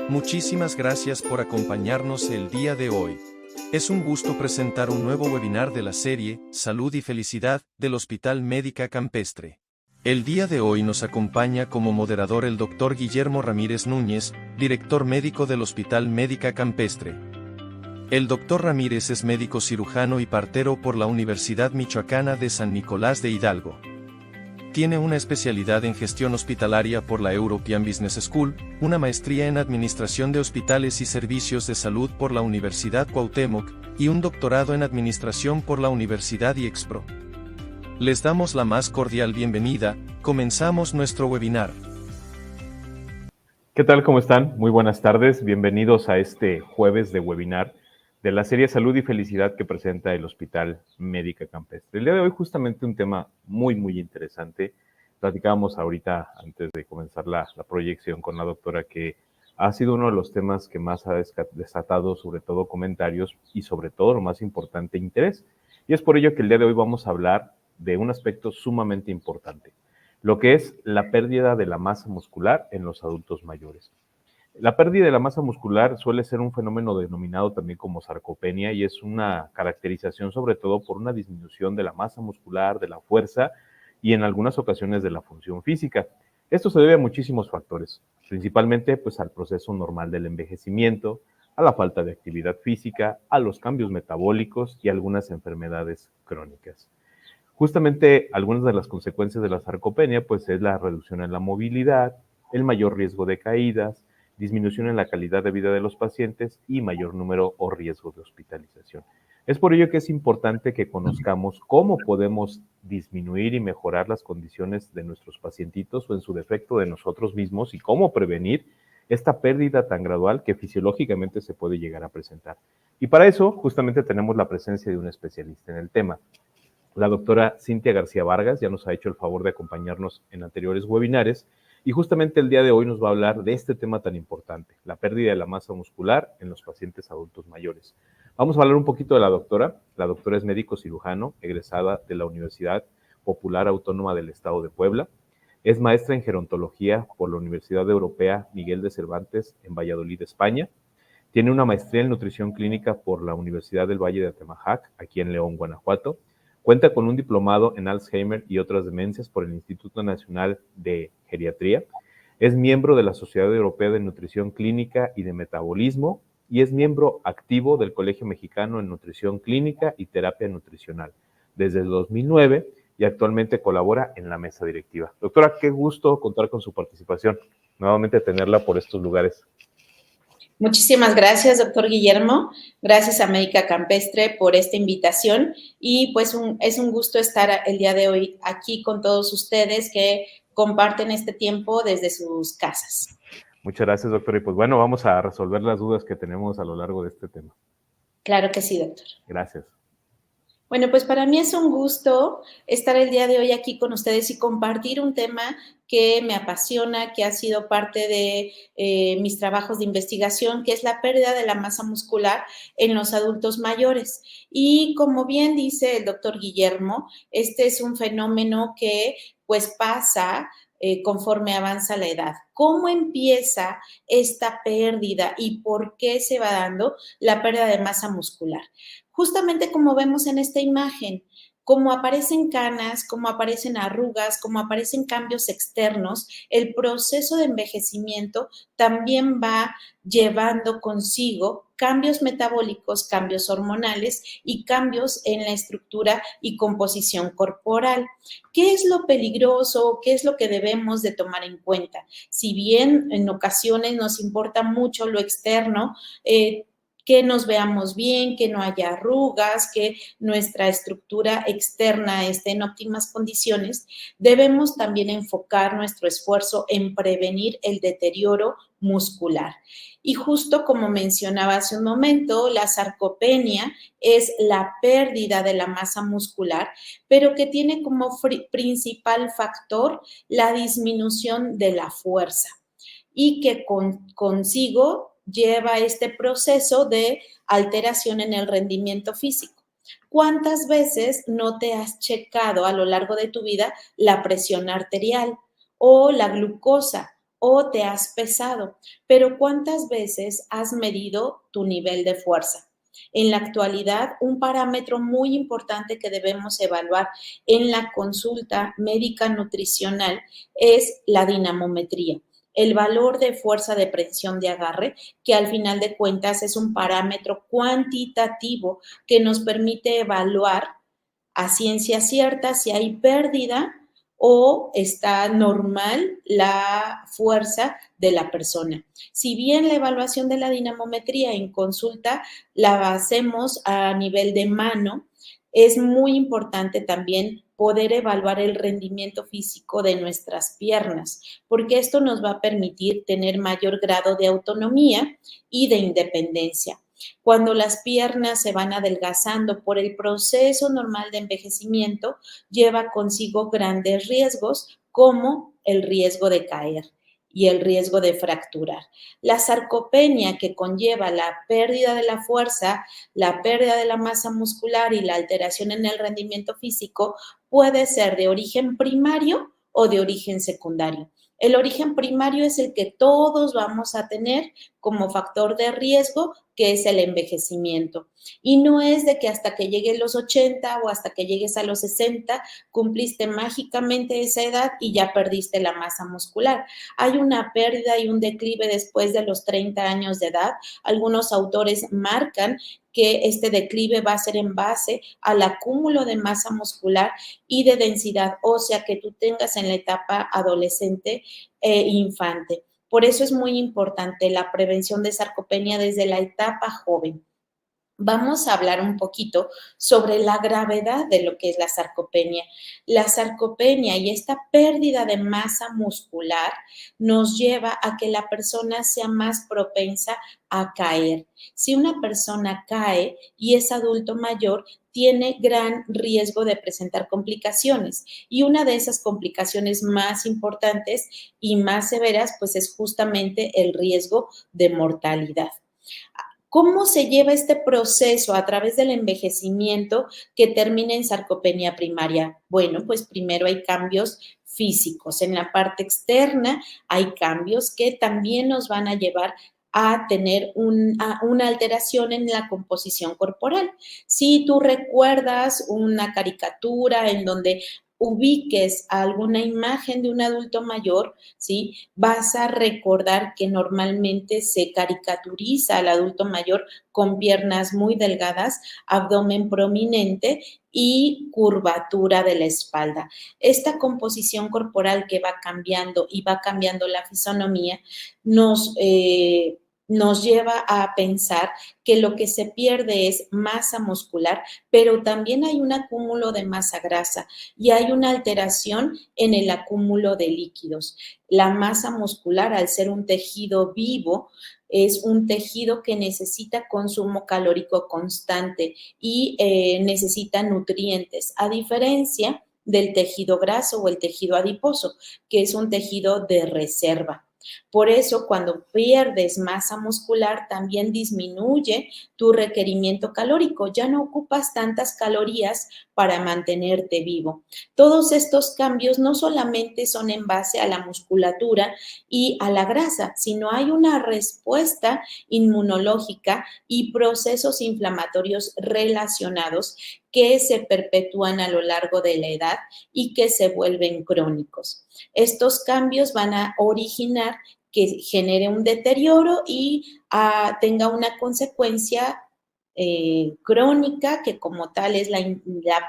Muchísimas gracias por acompañarnos el día de hoy. Es un gusto presentar un nuevo webinar de la serie Salud y Felicidad del Hospital Médica Campestre. El día de hoy nos acompaña como moderador el Dr. Guillermo Ramírez Núñez, director médico del Hospital Médica Campestre. El Dr. Ramírez es médico cirujano y partero por la Universidad Michoacana de San Nicolás de Hidalgo. Tiene una especialidad en gestión hospitalaria por la European Business School, una maestría en administración de hospitales y servicios de salud por la Universidad Cuauhtémoc, y un doctorado en administración por la Universidad IEXPRO. Les damos la más cordial bienvenida. Comenzamos nuestro webinar. ¿Qué tal? ¿Cómo están? Muy buenas tardes. Bienvenidos a este jueves de webinar de la serie Salud y Felicidad que presenta el Hospital Médica Campestre. El día de hoy justamente un tema muy interesante. Platicábamos ahorita antes de comenzar la proyección con la doctora que ha sido uno de los temas que más ha desatado sobre todo comentarios y sobre todo lo más importante, interés. Y es por ello que el día de hoy vamos a hablar de un aspecto sumamente importante, lo que es la pérdida de la masa muscular en los adultos mayores. La pérdida de la masa muscular suele ser un fenómeno denominado también como sarcopenia y es una caracterización sobre todo por una disminución de la masa muscular, de la fuerza y en algunas ocasiones de la función física. Esto se debe a muchísimos factores, principalmente pues al proceso normal del envejecimiento, a la falta de actividad física, a los cambios metabólicos y algunas enfermedades crónicas. Justamente algunas de las consecuencias de la sarcopenia pues es la reducción en la movilidad, el mayor riesgo de caídas, disminución en la calidad de vida de los pacientes y mayor número o riesgo de hospitalización. Es por ello que es importante que conozcamos cómo podemos disminuir y mejorar las condiciones de nuestros pacientitos o en su defecto de nosotros mismos y cómo prevenir esta pérdida tan gradual que fisiológicamente se puede llegar a presentar. Y para eso justamente tenemos la presencia de un especialista en el tema. La doctora Cintia García Vargas ya nos ha hecho el favor de acompañarnos en anteriores webinares y justamente el día de hoy nos va a hablar de este tema tan importante, la pérdida de la masa muscular en los pacientes adultos mayores. Vamos a hablar un poquito de la doctora. La doctora es médico cirujano, egresada de la Universidad Popular Autónoma del Estado de Puebla. Es maestra en gerontología por la Universidad Europea Miguel de Cervantes en Valladolid, España. Tiene una maestría en nutrición clínica por la Universidad del Valle de Atemajac, aquí en León, Guanajuato. Cuenta con un diplomado en Alzheimer y otras demencias por el Instituto Nacional de Geriatría. Es miembro de la Sociedad Europea de Nutrición Clínica y de Metabolismo y es miembro activo del Colegio Mexicano en Nutrición Clínica y Terapia Nutricional desde el 2009 y actualmente colabora en la mesa directiva. Doctora, qué gusto contar con su participación. Nuevamente tenerla por estos lugares. Muchísimas gracias, doctor Guillermo. Gracias a Médica Campestre por esta invitación y pues es un gusto estar el día de hoy aquí con todos ustedes que comparten este tiempo desde sus casas. Muchas gracias, doctor. Y pues bueno, vamos a resolver las dudas que tenemos a lo largo de este tema. Claro que sí, doctor. Gracias. Bueno, pues para mí es un gusto estar el día de hoy aquí con ustedes y compartir un tema que me apasiona, que ha sido parte de mis trabajos de investigación, que es la pérdida de la masa muscular en los adultos mayores. Y como bien dice el doctor Guillermo, este es un fenómeno que pues pasa conforme avanza la edad. ¿Cómo empieza esta pérdida y por qué se va dando la pérdida de masa muscular? Justamente como vemos en esta imagen, como aparecen canas, como aparecen arrugas, como aparecen cambios externos, el proceso de envejecimiento también va llevando consigo cambios metabólicos, cambios hormonales y cambios en la estructura y composición corporal. ¿Qué es lo peligroso? ¿Qué es lo que debemos de tomar en cuenta? Si bien en ocasiones nos importa mucho lo externo, que nos veamos bien, que no haya arrugas, que nuestra estructura externa esté en óptimas condiciones, debemos también enfocar nuestro esfuerzo en prevenir el deterioro muscular. Y justo como mencionaba hace un momento, la sarcopenia es la pérdida de la masa muscular, pero que tiene como principal factor la disminución de la fuerza y que consigo lleva este proceso de alteración en el rendimiento físico. ¿Cuántas veces no te has checado a lo largo de tu vida la presión arterial o la glucosa o te has pesado, pero ¿cuántas veces has medido tu nivel de fuerza? En la actualidad, un parámetro muy importante que debemos evaluar en la consulta médica nutricional es la dinamometría, el valor de fuerza de presión de agarre, que al final de cuentas es un parámetro cuantitativo que nos permite evaluar a ciencia cierta si hay pérdida o está normal la fuerza de la persona. Si bien la evaluación de la dinamometría en consulta la hacemos a nivel de mano, es muy importante también poder evaluar el rendimiento físico de nuestras piernas, porque esto nos va a permitir tener mayor grado de autonomía y de independencia. Cuando las piernas se van adelgazando por el proceso normal de envejecimiento, lleva consigo grandes riesgos como el riesgo de caer y el riesgo de fracturar. La sarcopenia, que conlleva la pérdida de la fuerza, la pérdida de la masa muscular y la alteración en el rendimiento físico, puede ser de origen primario o de origen secundario. El origen primario es el que todos vamos a tener como factor de riesgo, que es el envejecimiento. Y no es de que hasta que lleguen los 80 o hasta que llegues a los 60 cumpliste mágicamente esa edad y ya perdiste la masa muscular. Hay una pérdida y un declive después de los 30 años de edad. Algunos autores marcan que este declive va a ser en base al acúmulo de masa muscular y de densidad ósea que tú tengas en la etapa adolescente e infante. Por eso es muy importante la prevención de sarcopenia desde la etapa joven. Vamos a hablar un poquito sobre la gravedad de lo que es la sarcopenia. La sarcopenia y esta pérdida de masa muscular nos lleva a que la persona sea más propensa a caer. Si una persona cae y es adulto mayor, tiene gran riesgo de presentar complicaciones, y una de esas complicaciones más importantes y más severas, pues es justamente el riesgo de mortalidad. ¿Cómo se lleva este proceso a través del envejecimiento que termina en sarcopenia primaria? Bueno, pues primero hay cambios físicos. En la parte externa hay cambios que también nos van a llevar a tener una alteración en la composición corporal. Si tú recuerdas una caricatura en donde ubiques alguna imagen de un adulto mayor, ¿sí? Vas a recordar que normalmente se caricaturiza al adulto mayor con piernas muy delgadas, abdomen prominente y curvatura de la espalda. Esta composición corporal que va cambiando y va cambiando la fisonomía nos lleva a pensar que lo que se pierde es masa muscular, pero también hay un acúmulo de masa grasa y hay una alteración en el acúmulo de líquidos. La masa muscular, al ser un tejido vivo, es un tejido que necesita consumo calórico constante y necesita nutrientes, a diferencia del tejido graso o el tejido adiposo, que es un tejido de reserva. Por eso, cuando pierdes masa muscular, también disminuye tu requerimiento calórico. Ya no ocupas tantas calorías para mantenerte vivo. Todos estos cambios no solamente son en base a la musculatura y a la grasa, sino hay una respuesta inmunológica y procesos inflamatorios relacionados que se perpetúan a lo largo de la edad y que se vuelven crónicos. Estos cambios van a originar que genere un deterioro y tenga una consecuencia crónica, que como tal es la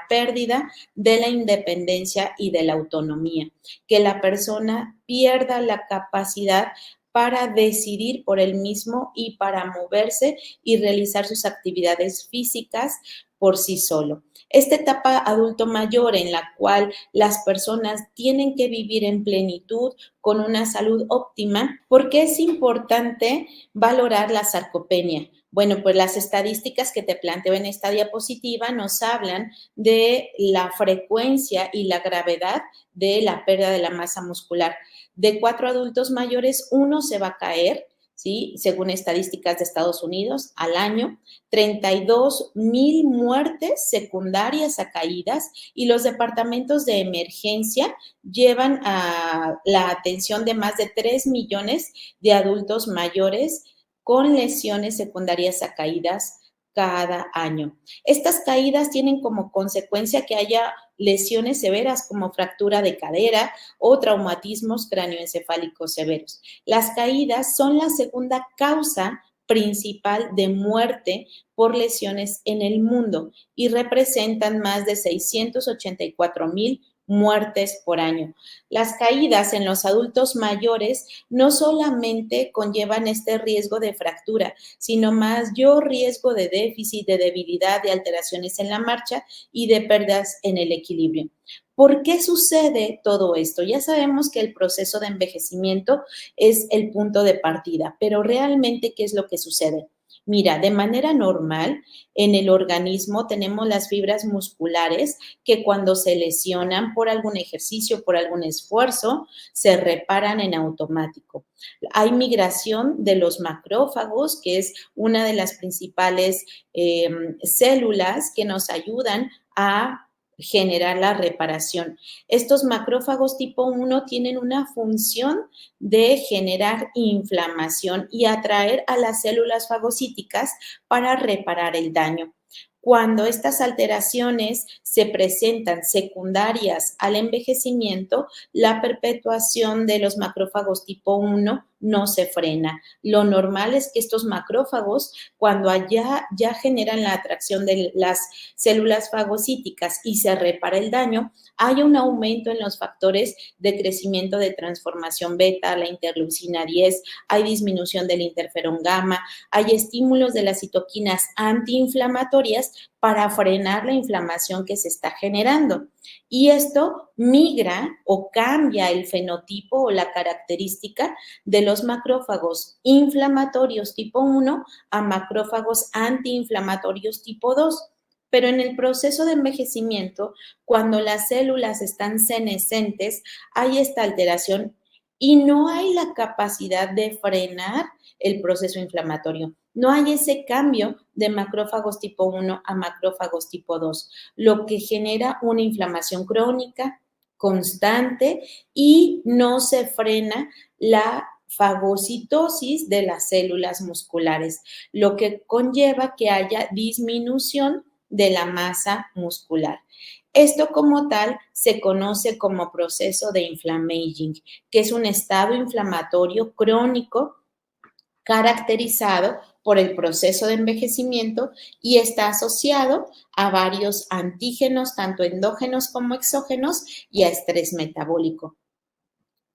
pérdida de la independencia y de la autonomía, que la persona pierda la capacidad para decidir por él mismo y para moverse y realizar sus actividades físicas por sí solo. Esta etapa adulto mayor en la cual las personas tienen que vivir en plenitud con una salud óptima, ¿por qué es importante valorar la sarcopenia? Bueno, pues las estadísticas que te planteo en esta diapositiva nos hablan de la frecuencia y la gravedad de la pérdida de la masa muscular. De 4 adultos mayores, 1 se va a caer, ¿sí? Según estadísticas de Estados Unidos, al año, 32,000 muertes secundarias a caídas, y los departamentos de emergencia llevan a la atención de más de 3 millones de adultos mayores con lesiones secundarias a caídas cada año. Estas caídas tienen como consecuencia que haya lesiones severas como fractura de cadera o traumatismos cráneoencefálicos severos. Las caídas son la segunda causa principal de muerte por lesiones en el mundo y representan más de 684,000 muertes por año. Las caídas en los adultos mayores no solamente conllevan este riesgo de fractura, sino mayor riesgo de déficit, de debilidad, de alteraciones en la marcha y de pérdidas en el equilibrio. ¿Por qué sucede todo esto? Ya sabemos que el proceso de envejecimiento es el punto de partida, pero realmente, ¿qué es lo que sucede? Mira, de manera normal, en el organismo tenemos las fibras musculares que cuando se lesionan por algún ejercicio, por algún esfuerzo, se reparan en automático. Hay migración de los macrófagos, que es una de las principales células que nos ayudan a generar la reparación. Estos macrófagos tipo 1 tienen una función de generar inflamación y atraer a las células fagocíticas para reparar el daño. Cuando estas alteraciones se presentan secundarias al envejecimiento, la perpetuación de los macrófagos tipo 1 no se frena. Lo normal es que estos macrófagos, cuando ya generan la atracción de las células fagocíticas y se repara el daño, haya un aumento en los factores de crecimiento de transformación beta, la interleucina 10, hay disminución del interferón gamma, hay estímulos de las citoquinas antiinflamatorias para frenar la inflamación que se está generando. Y esto migra o cambia el fenotipo o la característica de los macrófagos inflamatorios tipo 1 a macrófagos antiinflamatorios tipo 2. Pero en el proceso de envejecimiento, cuando las células están senescentes, hay esta alteración y no hay la capacidad de frenar el proceso inflamatorio. No hay ese cambio de macrófagos tipo 1 a macrófagos tipo 2, lo que genera una inflamación crónica, constante, y no se frena la fagocitosis de las células musculares, lo que conlleva que haya disminución de la masa muscular. Esto como tal se conoce como proceso de inflammaging, que es un estado inflamatorio crónico caracterizado por el proceso de envejecimiento y está asociado a varios antígenos, tanto endógenos como exógenos, y a estrés metabólico.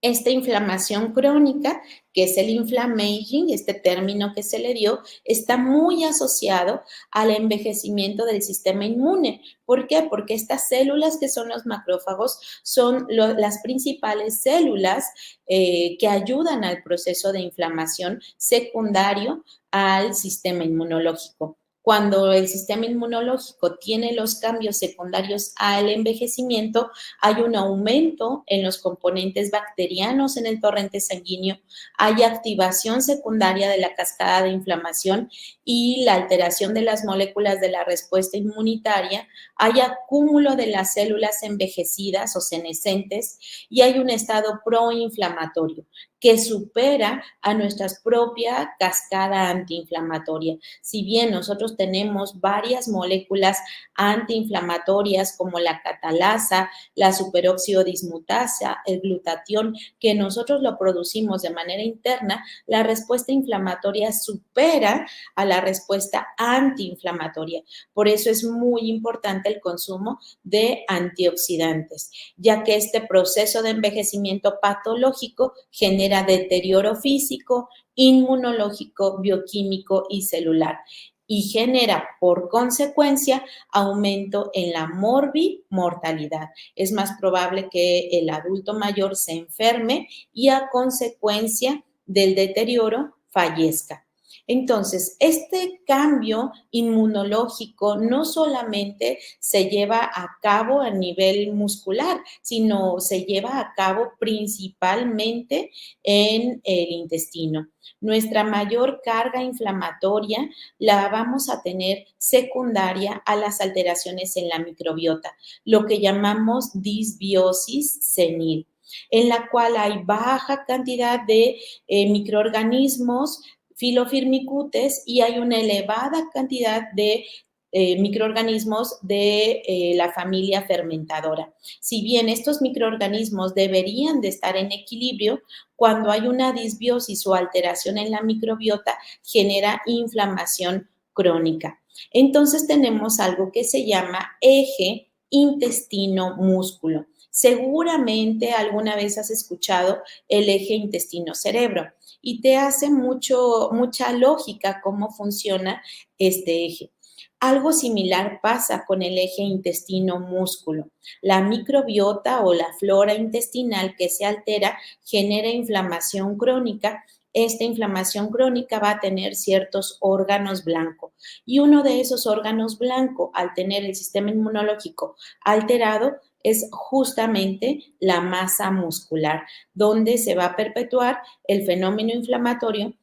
Esta inflamación crónica, que es el inflammaging, este término que se le dio, está muy asociado al envejecimiento del sistema inmune. ¿Por qué? Porque estas células que son los macrófagos son las principales células que ayudan al proceso de inflamación secundario al sistema inmunológico. Cuando el sistema inmunológico tiene los cambios secundarios al envejecimiento, hay un aumento en los componentes bacterianos en el torrente sanguíneo, hay activación secundaria de la cascada de inflamación y la alteración de las moléculas de la respuesta inmunitaria, hay acúmulo de las células envejecidas o senescentes y hay un estado proinflamatorio que supera a nuestra propia cascada antiinflamatoria. Si bien nosotros tenemos varias moléculas antiinflamatorias como la catalasa, la superóxido dismutasa, el glutatión, que nosotros lo producimos de manera interna, la respuesta inflamatoria supera a la respuesta antiinflamatoria. Por eso es muy importante el consumo de antioxidantes, ya que este proceso de envejecimiento patológico genera deterioro físico, inmunológico, bioquímico y celular, y genera por consecuencia aumento en la morbimortalidad. Es más probable que el adulto mayor se enferme y a consecuencia del deterioro fallezca. Entonces, este cambio inmunológico no solamente se lleva a cabo a nivel muscular, sino se lleva a cabo principalmente en el intestino. Nuestra mayor carga inflamatoria la vamos a tener secundaria a las alteraciones en la microbiota, lo que llamamos disbiosis senil, en la cual hay baja cantidad de microorganismos filofirmicutes y hay una elevada cantidad de microorganismos de la familia fermentadora. Si bien estos microorganismos deberían de estar en equilibrio, cuando hay una disbiosis o alteración en la microbiota, genera inflamación crónica. Entonces tenemos algo que se llama eje intestino-músculo. Seguramente alguna vez has escuchado el eje intestino-cerebro y te hace mucha lógica cómo funciona este eje. Algo similar pasa con el eje intestino-músculo. La microbiota o la flora intestinal que se altera genera inflamación crónica. Esta inflamación crónica va a tener ciertos órganos blancos y uno de esos órganos blancos, al tener el sistema inmunológico alterado, es justamente la masa muscular, donde se va a perpetuar el fenómeno inflamatorio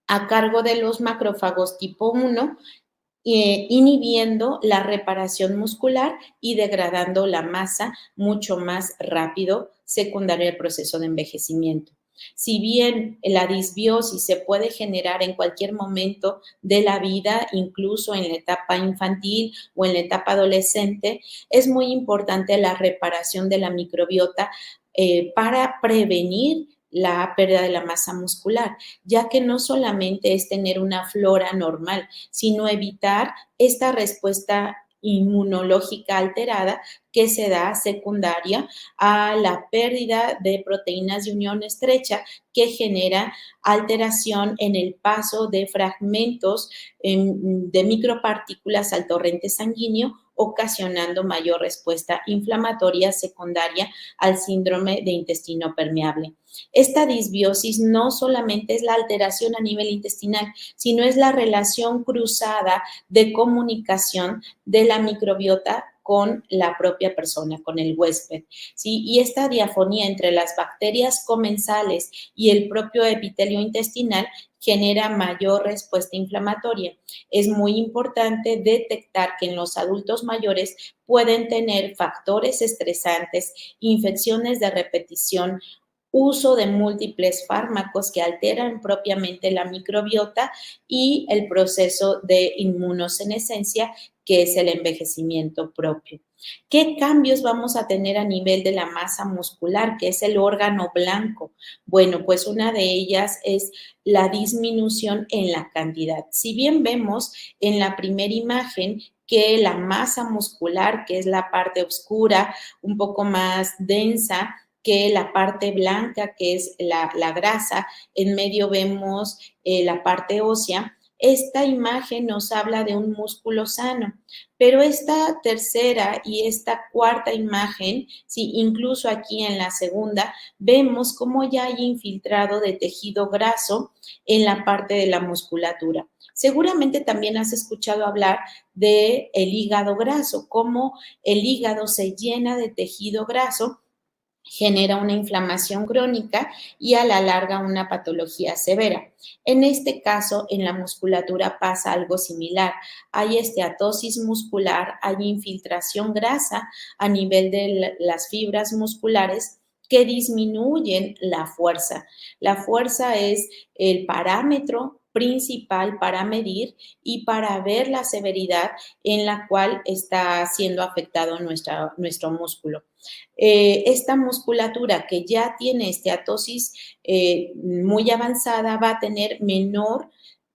a cargo de los macrófagos tipo 1, inhibiendo la reparación muscular y degradando la masa mucho más rápido, secundario al proceso de envejecimiento. Si bien la disbiosis se puede generar en cualquier momento de la vida, incluso en la etapa infantil o en la etapa adolescente, es muy importante la reparación de la microbiota para prevenir la pérdida de la masa muscular, ya que no solamente es tener una flora normal, sino evitar esta respuesta inmunológica alterada que se da secundaria a la pérdida de proteínas de unión estrecha que genera alteración en el paso de fragmentos de micropartículas al torrente sanguíneo, ocasionando mayor respuesta inflamatoria secundaria al síndrome de intestino permeable. Esta disbiosis no solamente es la alteración a nivel intestinal, sino es la relación cruzada de comunicación de la microbiota con la propia persona, con el huésped, ¿sí? Y esta diafonía entre las bacterias comensales y el propio epitelio intestinal genera mayor respuesta inflamatoria. Es muy importante detectar que en los adultos mayores pueden tener factores estresantes, infecciones de repetición, uso de múltiples fármacos que alteran propiamente la microbiota y el proceso de inmunosenescencia, que es el envejecimiento propio. ¿Qué cambios vamos a tener a nivel de la masa muscular, que es el órgano blanco? Bueno, pues una de ellas es la disminución en la cantidad. Si bien vemos en la primera imagen que la masa muscular, que es la parte oscura, un poco más densa, que la parte blanca, que es la grasa, en medio vemos la parte ósea. Esta imagen nos habla de un músculo sano, pero esta tercera y esta cuarta imagen, sí, incluso aquí en la segunda, vemos cómo ya hay infiltrado de tejido graso en la parte de la musculatura. Seguramente también has escuchado hablar del hígado graso, cómo el hígado se llena de tejido graso, genera una inflamación crónica y a la larga una patología severa. En este caso, en la musculatura pasa algo similar. Hay esteatosis muscular, hay infiltración grasa a nivel de las fibras musculares que disminuyen la fuerza. La fuerza es el parámetro principal para medir y para ver la severidad en la cual está siendo afectado nuestro músculo. Esta musculatura que ya tiene esteatosis muy avanzada va a tener menor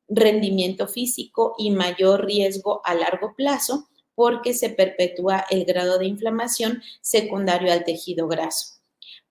rendimiento físico y mayor riesgo a largo plazo porque se perpetúa el grado de inflamación secundario al tejido graso.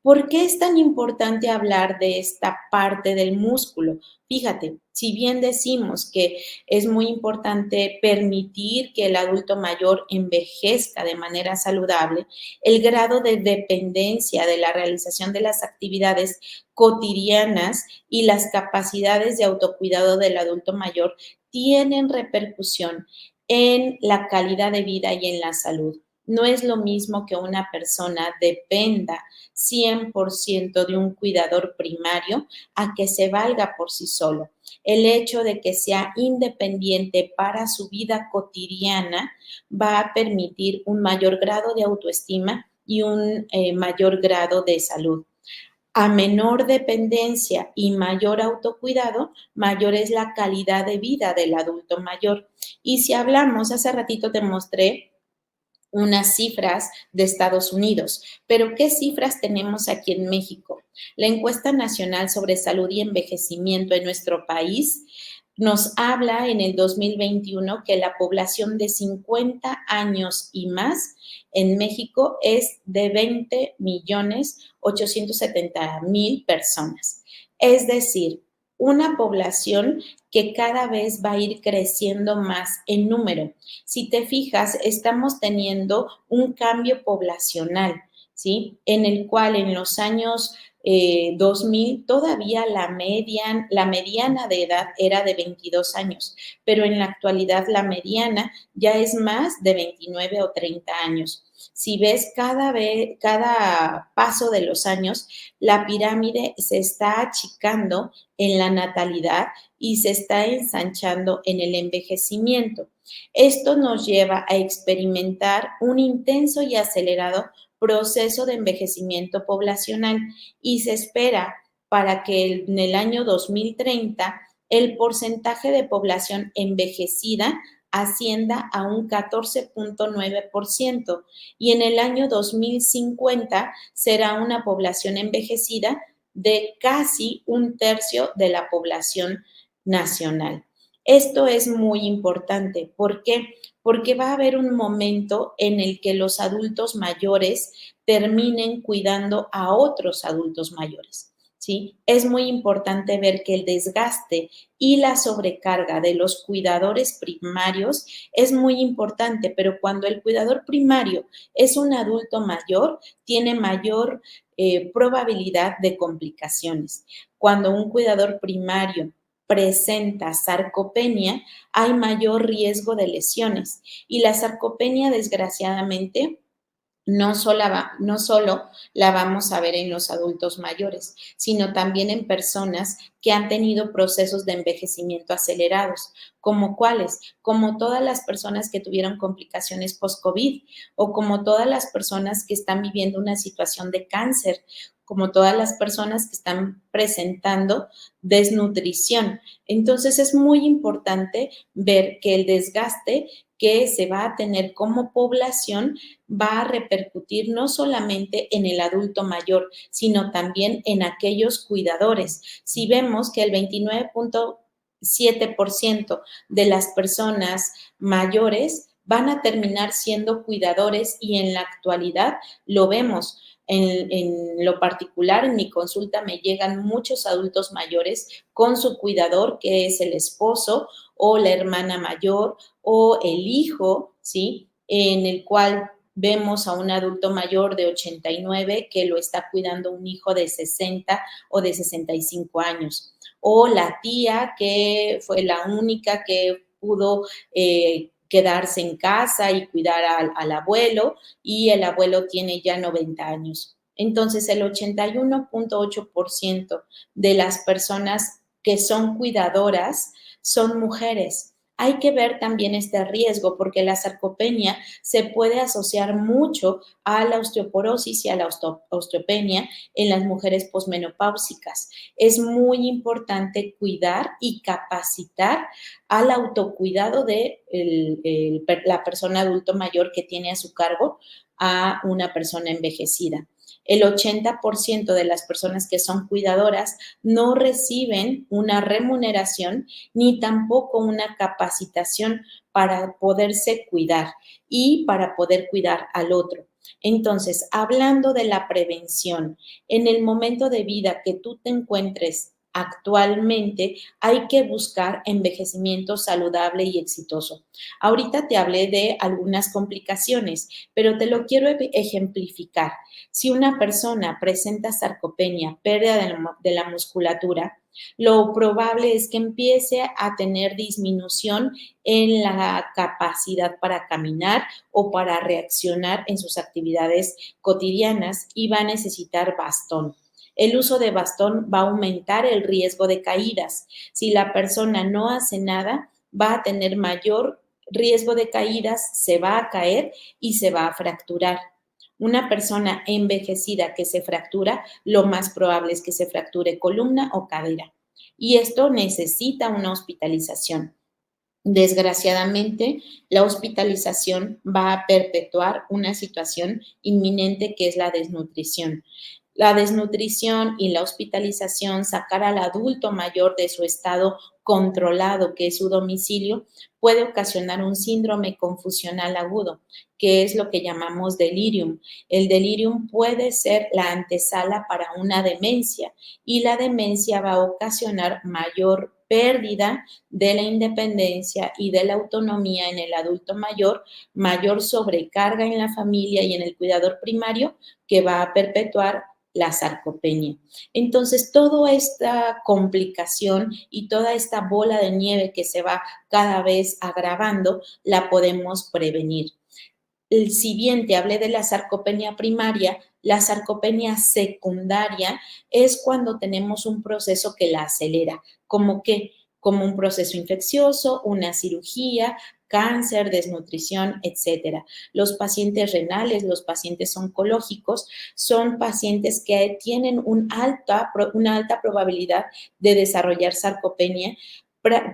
¿Por qué es tan importante hablar de esta parte del músculo? Fíjate, si bien decimos que es muy importante permitir que el adulto mayor envejezca de manera saludable, el grado de dependencia de la realización de las actividades cotidianas y las capacidades de autocuidado del adulto mayor tienen repercusión en la calidad de vida y en la salud. No es lo mismo que una persona dependa 100% de un cuidador primario a que se valga por sí solo. El hecho de que sea independiente para su vida cotidiana va a permitir un mayor grado de autoestima y un mayor grado de salud. A menor dependencia y mayor autocuidado, mayor es la calidad de vida del adulto mayor. Y si hablamos, hace ratito te mostré unas cifras de Estados Unidos. Pero, ¿qué cifras tenemos aquí en México? La encuesta nacional sobre salud y envejecimiento en nuestro país nos habla en el 2021 que la población de 50 años y más en México es de 20.870.000 personas. Es decir, una población que cada vez va a ir creciendo más en número. Si te fijas, estamos teniendo un cambio poblacional, ¿sí? En el cual en los años 2000 todavía la mediana de edad era de 22 años, pero en la actualidad la mediana ya es más de 29 o 30 años. Si ves cada paso de los años, la pirámide se está achicando en la natalidad y se está ensanchando en el envejecimiento. Esto nos lleva a experimentar un intenso y acelerado proceso de envejecimiento poblacional y se espera para que en el año 2030 el porcentaje de población envejecida ascienda a un 14.9% y en el año 2050 será una población envejecida de casi un tercio de la población nacional. Esto es muy importante. ¿Por qué? Porque va a haber un momento en el que los adultos mayores terminen cuidando a otros adultos mayores. ¿Sí? Es muy importante ver que el desgaste y la sobrecarga de los cuidadores primarios es muy importante, pero cuando el cuidador primario es un adulto mayor, tiene mayor probabilidad de complicaciones. Cuando un cuidador primario presenta sarcopenia, hay mayor riesgo de lesiones y la sarcopenia, desgraciadamente, no solo la vamos a ver en los adultos mayores, sino también en personas que han tenido procesos de envejecimiento acelerados, como cuáles, como todas las personas que tuvieron complicaciones post-COVID o como todas las personas que están viviendo una situación de cáncer, como todas las personas que están presentando desnutrición. Entonces es muy importante ver que el desgaste que se va a tener como población va a repercutir no solamente en el adulto mayor, sino también en aquellos cuidadores. Si vemos que el 29.7% de las personas mayores van a terminar siendo cuidadores y en la actualidad lo vemos. En lo particular, en mi consulta me llegan muchos adultos mayores con su cuidador, que es el esposo o la hermana mayor o el hijo, ¿sí? En el cual vemos a un adulto mayor de 89 que lo está cuidando un hijo de 60 o de 65 años. O la tía que fue la única que pudo quedarse en casa y cuidar al abuelo y el abuelo tiene ya 90 años. Entonces, el 81.8% de las personas que son cuidadoras son mujeres. Hay que ver también este riesgo porque la sarcopenia se puede asociar mucho a la osteoporosis y a la osteopenia en las mujeres posmenopáusicas. Es muy importante cuidar y capacitar al autocuidado de la persona adulto mayor que tiene a su cargo a una persona envejecida. El 80% de las personas que son cuidadoras no reciben una remuneración ni tampoco una capacitación para poderse cuidar y para poder cuidar al otro. Entonces, hablando de la prevención, en el momento de vida que tú te encuentres actualmente, hay que buscar envejecimiento saludable y exitoso. Ahorita te hablé de algunas complicaciones, pero te lo quiero ejemplificar. Si una persona presenta sarcopenia, pérdida de la musculatura, lo probable es que empiece a tener disminución en la capacidad para caminar o para reaccionar en sus actividades cotidianas y va a necesitar bastón. El uso de bastón va a aumentar el riesgo de caídas. Si la persona no hace nada, va a tener mayor riesgo de caídas, se va a caer y se va a fracturar. Una persona envejecida que se fractura, lo más probable es que se fracture columna o cadera. Y esto necesita una hospitalización. Desgraciadamente, la hospitalización va a perpetuar una situación inminente que es la desnutrición. La desnutrición y la hospitalización, sacar al adulto mayor de su estado controlado, que es su domicilio, puede ocasionar un síndrome confusional agudo, que es lo que llamamos delirium. El delirium puede ser la antesala para una demencia y la demencia va a ocasionar mayor pérdida de la independencia y de la autonomía en el adulto mayor sobrecarga en la familia y en el cuidador primario que va a perpetuar la sarcopenia. Entonces, toda esta complicación y toda esta bola de nieve que se va cada vez agravando, la podemos prevenir. Si bien te hablé de la sarcopenia primaria, la sarcopenia secundaria es cuando tenemos un proceso que la acelera, como un proceso infeccioso, una cirugía, cáncer, desnutrición, etcétera. Los pacientes renales, los pacientes oncológicos son pacientes que tienen una alta probabilidad de desarrollar sarcopenia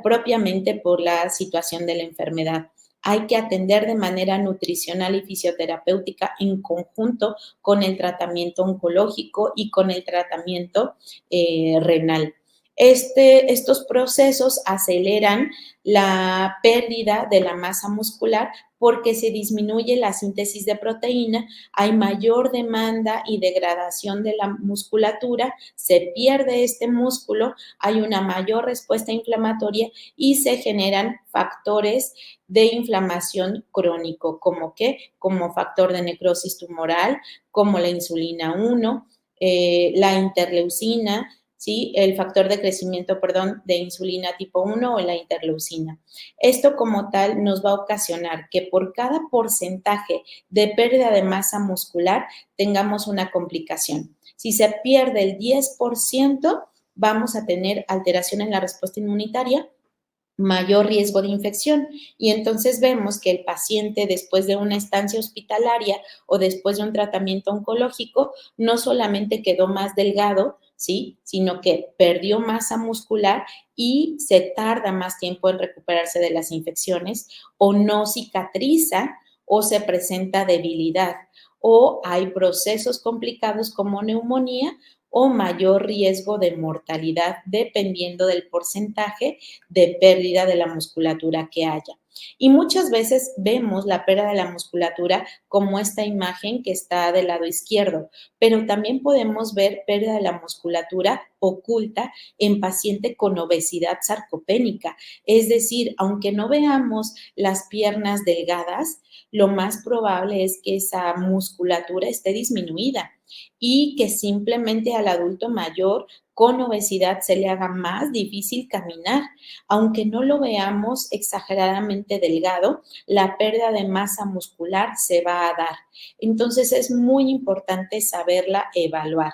propiamente por la situación de la enfermedad. Hay que atender de manera nutricional y fisioterapéutica en conjunto con el tratamiento oncológico y con el tratamiento renal. Estos procesos aceleran la pérdida de la masa muscular porque se disminuye la síntesis de proteína, hay mayor demanda y degradación de la musculatura, se pierde este músculo, hay una mayor respuesta inflamatoria y se generan factores de inflamación crónico, como factor de necrosis tumoral, como la insulina 1, la interleucina, ¿sí? El factor de crecimiento, de insulina tipo 1 o la interleucina. Esto como tal nos va a ocasionar que por cada porcentaje de pérdida de masa muscular tengamos una complicación. Si se pierde el 10%, vamos a tener alteración en la respuesta inmunitaria, mayor riesgo de infección. Y entonces vemos que el paciente, después de una estancia hospitalaria o después de un tratamiento oncológico, no solamente quedó más delgado, ¿sí?, sino que perdió masa muscular y se tarda más tiempo en recuperarse de las infecciones, o no cicatriza, o se presenta debilidad, o hay procesos complicados como neumonía o mayor riesgo de mortalidad dependiendo del porcentaje de pérdida de la musculatura que haya. Y muchas veces vemos la pérdida de la musculatura como esta imagen que está del lado izquierdo, pero también podemos ver pérdida de la musculatura oculta en paciente con obesidad sarcopénica. Es decir, aunque no veamos las piernas delgadas, lo más probable es que esa musculatura esté disminuida y que simplemente al adulto mayor con obesidad se le haga más difícil caminar. Aunque no lo veamos exageradamente delgado, la pérdida de masa muscular se va a dar. Entonces es muy importante saberla evaluar.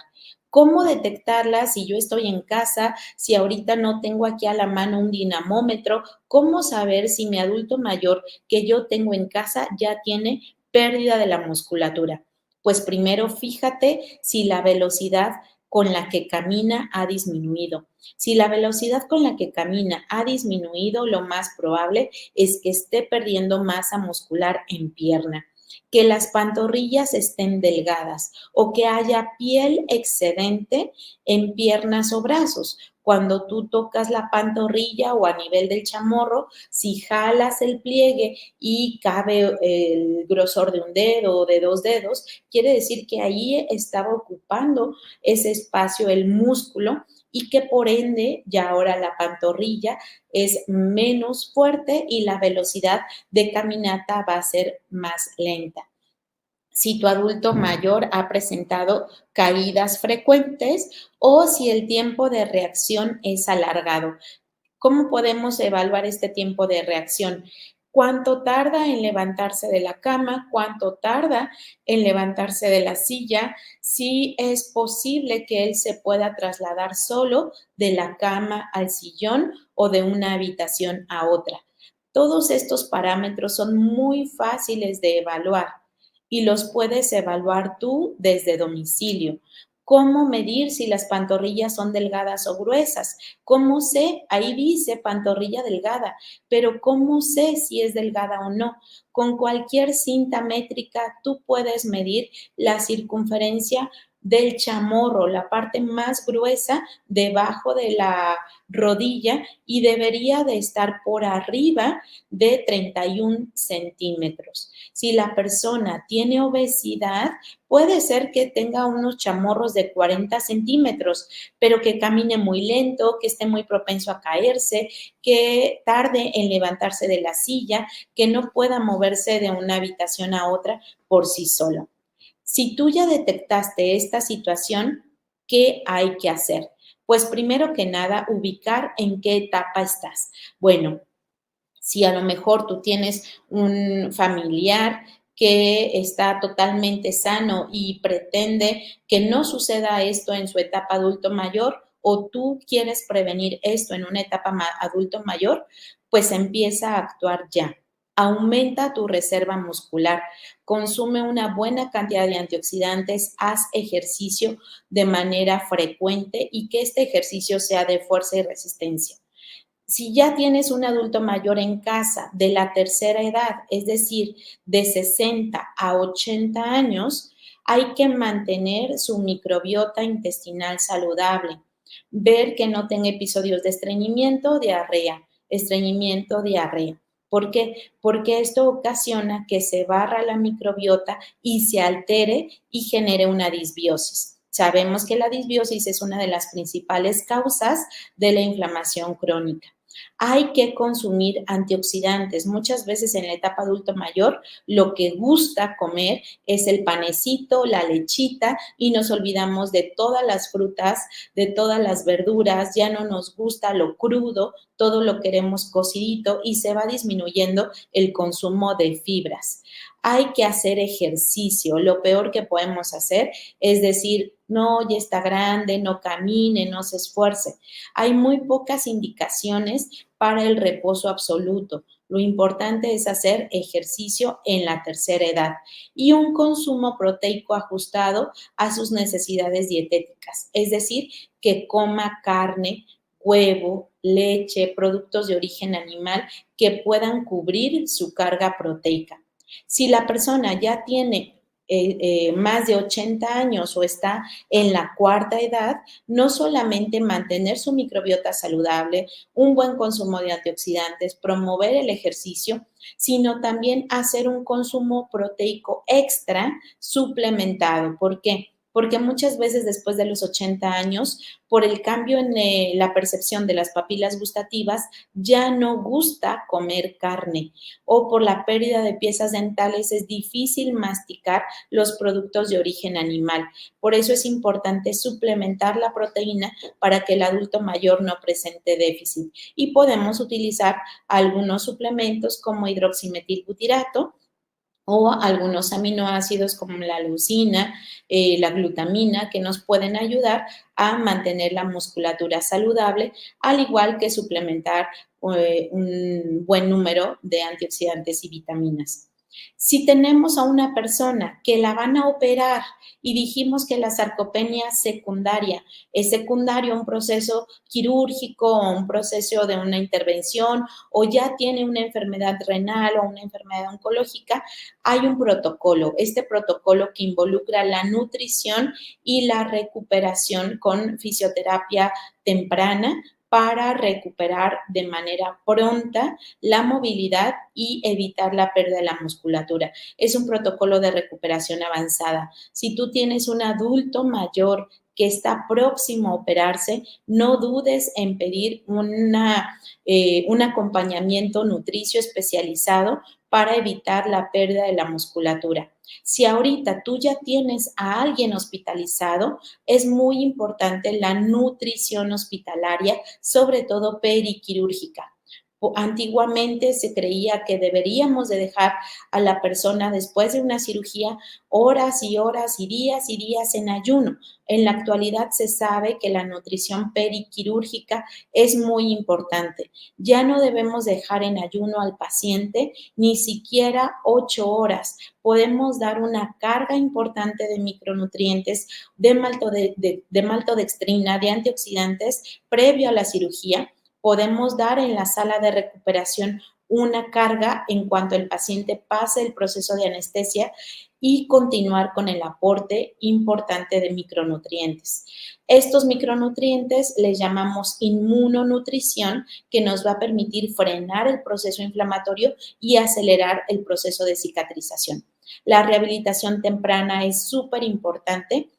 ¿Cómo detectarla si yo estoy en casa, si ahorita no tengo aquí a la mano un dinamómetro? ¿Cómo saber si mi adulto mayor que yo tengo en casa ya tiene pérdida de la musculatura? Pues primero fíjate si la velocidad con la que camina ha disminuido. Si la velocidad con la que camina ha disminuido, lo más probable es que esté perdiendo masa muscular en pierna, que las pantorrillas estén delgadas o que haya piel excedente en piernas o brazos. Cuando tú tocas la pantorrilla o a nivel del chamorro, si jalas el pliegue y cabe el grosor de un dedo o de 2 dedos, quiere decir que ahí estaba ocupando ese espacio el músculo y que por ende ya ahora la pantorrilla es menos fuerte y la velocidad de caminata va a ser más lenta. Si tu adulto mayor ha presentado caídas frecuentes o si el tiempo de reacción es alargado. ¿Cómo podemos evaluar este tiempo de reacción? ¿Cuánto tarda en levantarse de la cama? ¿Cuánto tarda en levantarse de la silla? Si es posible que él se pueda trasladar solo de la cama al sillón o de una habitación a otra. Todos estos parámetros son muy fáciles de evaluar y los puedes evaluar tú desde domicilio. ¿Cómo medir si las pantorrillas son delgadas o gruesas? ¿Cómo sé? Ahí dice pantorrilla delgada, pero ¿cómo sé si es delgada o no? Con cualquier cinta métrica tú puedes medir la circunferencia del chamorro, la parte más gruesa debajo de la rodilla y debería de estar por arriba de 31 centímetros. Si la persona tiene obesidad, puede ser que tenga unos chamorros de 40 centímetros, pero que camine muy lento, que esté muy propenso a caerse, que tarde en levantarse de la silla, que no pueda moverse de una habitación a otra por sí solo. Si tú ya detectaste esta situación, ¿qué hay que hacer? Pues primero que nada, ubicar en qué etapa estás. Bueno, si a lo mejor tú tienes un familiar que está totalmente sano y pretende que no suceda esto en su etapa adulto mayor o tú quieres prevenir esto en una etapa adulto mayor, pues empieza a actuar ya. Aumenta tu reserva muscular, consume una buena cantidad de antioxidantes, haz ejercicio de manera frecuente y que este ejercicio sea de fuerza y resistencia. Si ya tienes un adulto mayor en casa de la tercera edad, es decir, de 60 a 80 años, hay que mantener su microbiota intestinal saludable, ver que no tenga episodios de estreñimiento, diarrea. ¿Por qué? Porque esto ocasiona que se barra la microbiota y se altere y genere una disbiosis. Sabemos que la disbiosis es una de las principales causas de la inflamación crónica. Hay que consumir antioxidantes. Muchas veces en la etapa adulto mayor lo que gusta comer es el panecito, la lechita y nos olvidamos de todas las frutas, de todas las verduras, ya no nos gusta lo crudo, todo lo queremos cocidito y se va disminuyendo el consumo de fibras. Hay que hacer ejercicio. Lo peor que podemos hacer es decir, no, ya está grande, no camine, no se esfuerce. Hay muy pocas indicaciones para el reposo absoluto. Lo importante es hacer ejercicio en la tercera edad y un consumo proteico ajustado a sus necesidades dietéticas, es decir, que coma carne, huevo, leche, productos de origen animal que puedan cubrir su carga proteica. Si la persona ya tiene más de 80 años o está en la cuarta edad, no solamente mantener su microbiota saludable, un buen consumo de antioxidantes, promover el ejercicio, sino también hacer un consumo proteico extra suplementado. ¿Por qué? Porque muchas veces después de los 80 años, por el cambio en la percepción de las papilas gustativas, ya no gusta comer carne o por la pérdida de piezas dentales es difícil masticar los productos de origen animal. Por eso es importante suplementar la proteína para que el adulto mayor no presente déficit. Y podemos utilizar algunos suplementos como hidroximetilbutirato o algunos aminoácidos como la leucina, la glutamina, que nos pueden ayudar a mantener la musculatura saludable, al igual que suplementar un buen número de antioxidantes y vitaminas. Si tenemos a una persona que la van a operar y dijimos que la sarcopenia secundaria es secundario a un proceso quirúrgico o un proceso de una intervención o ya tiene una enfermedad renal o una enfermedad oncológica, hay un protocolo. Este protocolo que involucra la nutrición y la recuperación con fisioterapia temprana para recuperar de manera pronta la movilidad y evitar la pérdida de la musculatura. Es un protocolo de recuperación avanzada. Si tú tienes un adulto mayor que está próximo a operarse, no dudes en pedir un acompañamiento nutricio especializado para evitar la pérdida de la musculatura. Si ahorita tú ya tienes a alguien hospitalizado, es muy importante la nutrición hospitalaria, sobre todo periquirúrgica. Antiguamente se creía que deberíamos de dejar a la persona después de una cirugía horas y horas y días en ayuno. En la actualidad se sabe que la nutrición periquirúrgica es muy importante. Ya no debemos dejar en ayuno al paciente ni siquiera 8 horas. Podemos dar una carga importante de micronutrientes, de maltodextrina, de antioxidantes previo a la cirugía. Podemos dar en la sala de recuperación una carga en cuanto el paciente pase el proceso de anestesia y continuar con el aporte importante de micronutrientes. Estos micronutrientes les llamamos inmunonutrición, que nos va a permitir frenar el proceso inflamatorio y acelerar el proceso de cicatrización. La rehabilitación temprana es súper importante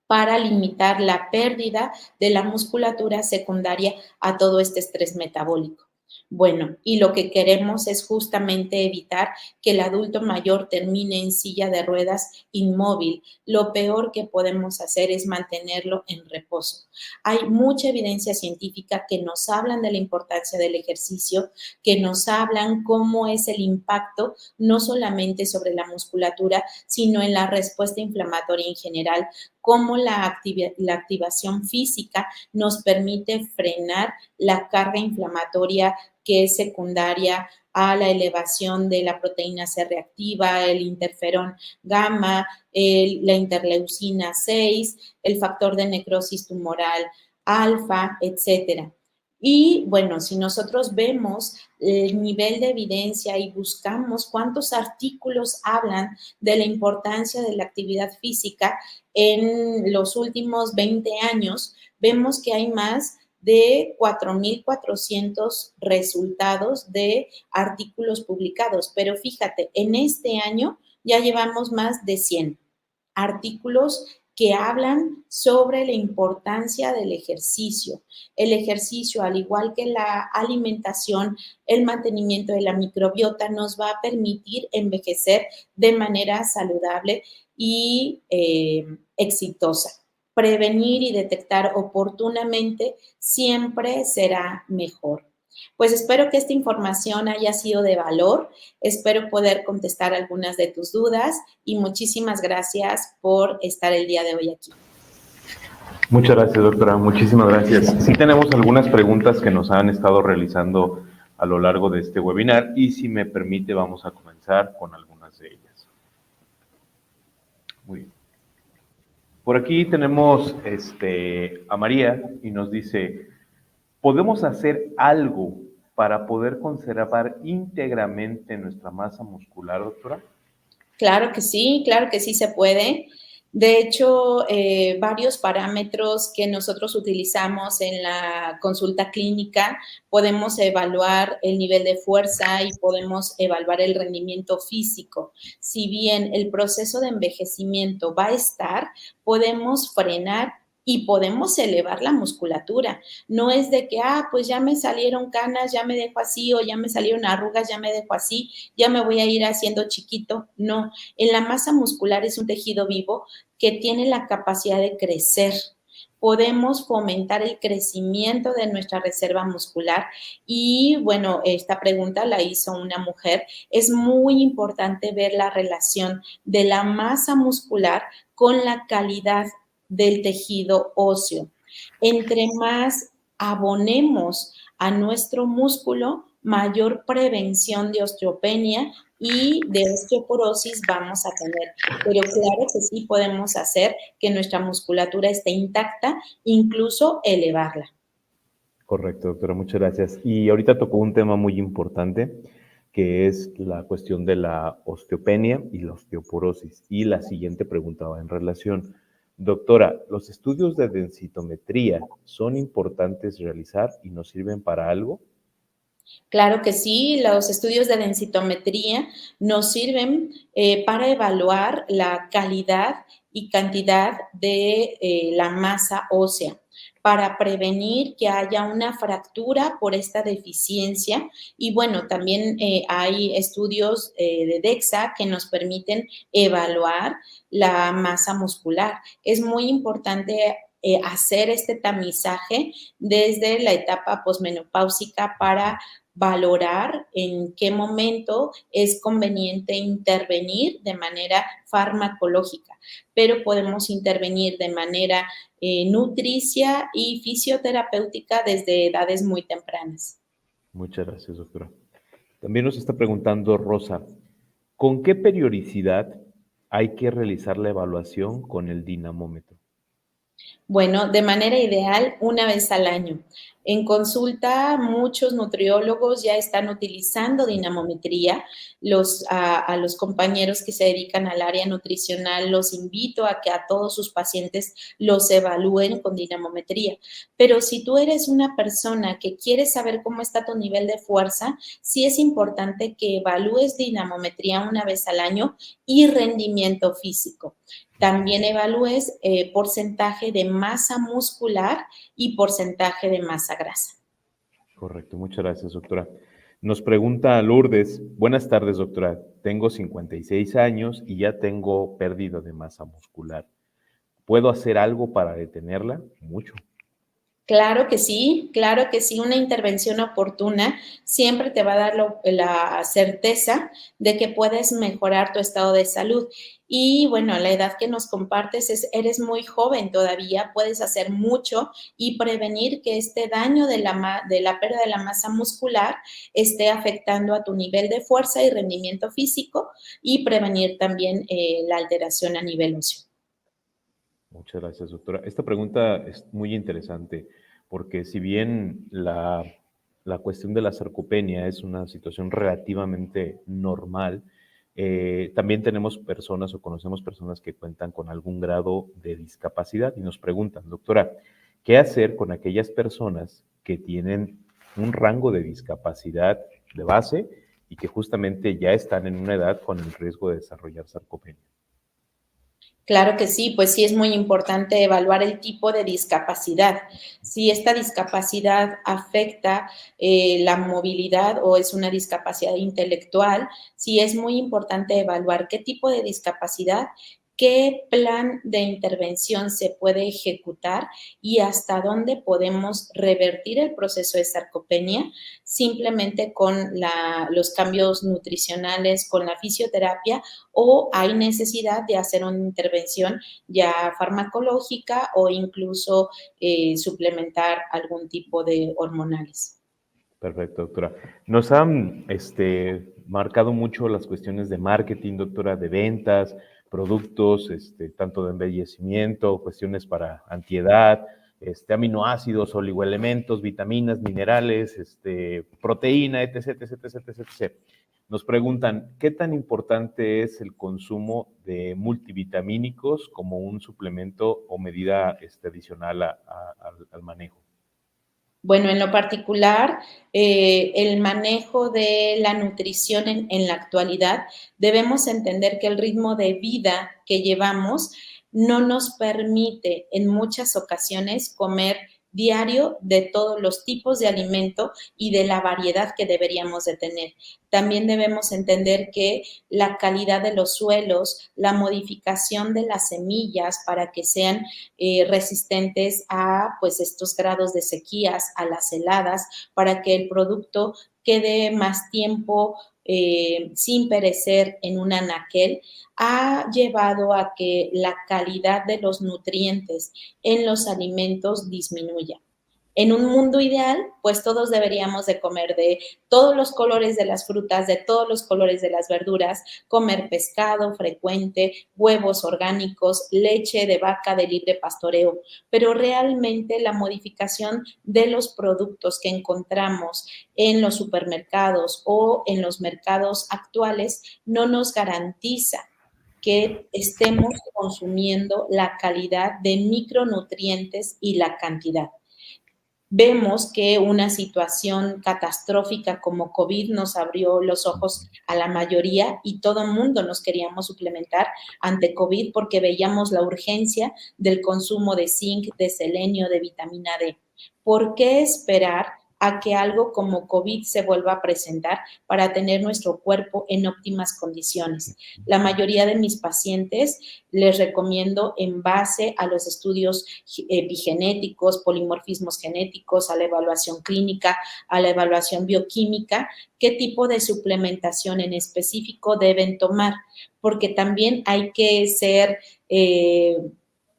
para limitar la pérdida de la musculatura secundaria a todo este estrés metabólico. Bueno, y lo que queremos es justamente evitar que el adulto mayor termine en silla de ruedas inmóvil. Lo peor que podemos hacer es mantenerlo en reposo. Hay mucha evidencia científica que nos hablan de la importancia del ejercicio, que nos hablan cómo es el impacto no solamente sobre la musculatura, sino en la respuesta inflamatoria en general, cómo la activación física nos permite frenar la carga inflamatoria que es secundaria a la elevación de la proteína C reactiva, el interferón gamma, la interleucina 6, el factor de necrosis tumoral alfa, etcétera. Y bueno, si nosotros vemos el nivel de evidencia y buscamos cuántos artículos hablan de la importancia de la actividad física en los últimos 20 años, vemos que hay más de 4,400 resultados de artículos publicados. Pero fíjate, en este año ya llevamos más de 100 artículos que hablan sobre la importancia del ejercicio. El ejercicio, al igual que la alimentación, el mantenimiento de la microbiota, nos va a permitir envejecer de manera saludable y exitosa. Prevenir y detectar oportunamente siempre será mejor. Pues espero que esta información haya sido de valor, espero poder contestar algunas de tus dudas y muchísimas gracias por estar el día de hoy aquí. Muchas gracias, doctora, muchísimas gracias. Sí tenemos algunas preguntas que nos han estado realizando a lo largo de este webinar y si me permite vamos a comenzar con algunas de ellas. Muy bien. Por aquí tenemos a María y nos dice, ¿podemos hacer algo para poder conservar íntegramente nuestra masa muscular, doctora? Claro que sí se puede. De hecho, varios parámetros que nosotros utilizamos en la consulta clínica, podemos evaluar el nivel de fuerza y podemos evaluar el rendimiento físico. Si bien el proceso de envejecimiento va a estar, podemos frenar y podemos elevar la musculatura. No es de que, pues ya me salieron canas, ya me dejo así, o ya me salieron arrugas, ya me dejo así, ya me voy a ir haciendo chiquito. No, en la masa muscular es un tejido vivo que tiene la capacidad de crecer. Podemos fomentar el crecimiento de nuestra reserva muscular y, bueno, esta pregunta la hizo una mujer. Es muy importante ver la relación de la masa muscular con la calidad del tejido óseo. Entre más abonemos a nuestro músculo, mayor prevención de osteopenia y de osteoporosis vamos a tener. Pero claro que sí podemos hacer que nuestra musculatura esté intacta, incluso elevarla. Correcto, doctora, muchas gracias. Y ahorita tocó un tema muy importante, que es la cuestión de la osteopenia y la osteoporosis. Y la siguiente pregunta va en relación. Doctora, ¿los estudios de densitometría son importantes realizar y nos sirven para algo? Claro que sí, los estudios de densitometría nos sirven para evaluar la calidad y cantidad de la masa ósea, para prevenir que haya una fractura por esta deficiencia. Y bueno, también hay estudios de DEXA que nos permiten evaluar la masa muscular. Es muy importante hacer este tamizaje desde la etapa posmenopáusica para valorar en qué momento es conveniente intervenir de manera farmacológica, pero podemos intervenir de manera nutricia y fisioterapéutica desde edades muy tempranas. Muchas gracias, doctora. También nos está preguntando Rosa, ¿con qué periodicidad hay que realizar la evaluación con el dinamómetro? Bueno, de manera ideal, una vez al año. En consulta, muchos nutriólogos ya están utilizando dinamometría. A los compañeros que se dedican al área nutricional los invito a que a todos sus pacientes los evalúen con dinamometría. Pero si tú eres una persona que quiere saber cómo está tu nivel de fuerza, sí es importante que evalúes dinamometría una vez al año y rendimiento físico. También evalúes porcentaje de masa muscular y porcentaje de masa grasa. Correcto, muchas gracias, doctora. Nos pregunta Lourdes, buenas tardes, doctora. Tengo 56 años y ya tengo pérdida de masa muscular. ¿Puedo hacer algo para detenerla? Mucho. Claro que sí, una intervención oportuna siempre te va a dar la certeza de que puedes mejorar tu estado de salud. Y bueno, la edad que nos compartes eres muy joven todavía, puedes hacer mucho y prevenir que este daño de la pérdida de la masa muscular esté afectando a tu nivel de fuerza y rendimiento físico y prevenir también la alteración a nivel óseo. Muchas gracias, doctora. Esta pregunta es muy interesante porque si bien la cuestión de la sarcopenia es una situación relativamente normal, también tenemos personas o conocemos personas que cuentan con algún grado de discapacidad y nos preguntan, doctora, ¿qué hacer con aquellas personas que tienen un rango de discapacidad de base y que justamente ya están en una edad con el riesgo de desarrollar sarcopenia? Claro que sí, pues sí es muy importante evaluar el tipo de discapacidad. Si esta discapacidad afecta la movilidad o es una discapacidad intelectual, sí es muy importante evaluar qué tipo de discapacidad, qué plan de intervención se puede ejecutar y hasta dónde podemos revertir el proceso de sarcopenia simplemente con los cambios nutricionales, con la fisioterapia o hay necesidad de hacer una intervención ya farmacológica o incluso suplementar algún tipo de hormonales. Perfecto, doctora. Nos han marcado mucho las cuestiones de marketing, doctora, de ventas, productos, tanto de embellecimiento, cuestiones para antiedad, aminoácidos, oligoelementos, vitaminas, minerales, proteína, etc, etc, etc, etc, etc. Nos preguntan, ¿qué tan importante es el consumo de multivitamínicos como un suplemento o medida adicional al manejo? Bueno, en lo particular, el manejo de la nutrición en la actualidad, debemos entender que el ritmo de vida que llevamos no nos permite en muchas ocasiones comer diario de todos los tipos de alimento y de la variedad que deberíamos de tener. También debemos entender que la calidad de los suelos, la modificación de las semillas para que sean resistentes a pues estos grados de sequías, a las heladas, para que el producto quede más tiempo sin perecer en un anaquel, ha llevado a que la calidad de los nutrientes en los alimentos disminuya. En un mundo ideal, pues todos deberíamos de comer de todos los colores de las frutas, de todos los colores de las verduras, comer pescado frecuente, huevos orgánicos, leche de vaca de libre pastoreo, pero realmente la modificación de los productos que encontramos en los supermercados o en los mercados actuales no nos garantiza que estemos consumiendo la calidad de micronutrientes y la cantidad. Vemos que una situación catastrófica como COVID nos abrió los ojos a la mayoría y todo el mundo nos queríamos suplementar ante COVID porque veíamos la urgencia del consumo de zinc, de selenio, de vitamina D. ¿Por qué esperar a que algo como COVID se vuelva a presentar para tener nuestro cuerpo en óptimas condiciones? La mayoría de mis pacientes les recomiendo en base a los estudios epigenéticos, polimorfismos genéticos, a la evaluación clínica, a la evaluación bioquímica, qué tipo de suplementación en específico deben tomar, porque también hay que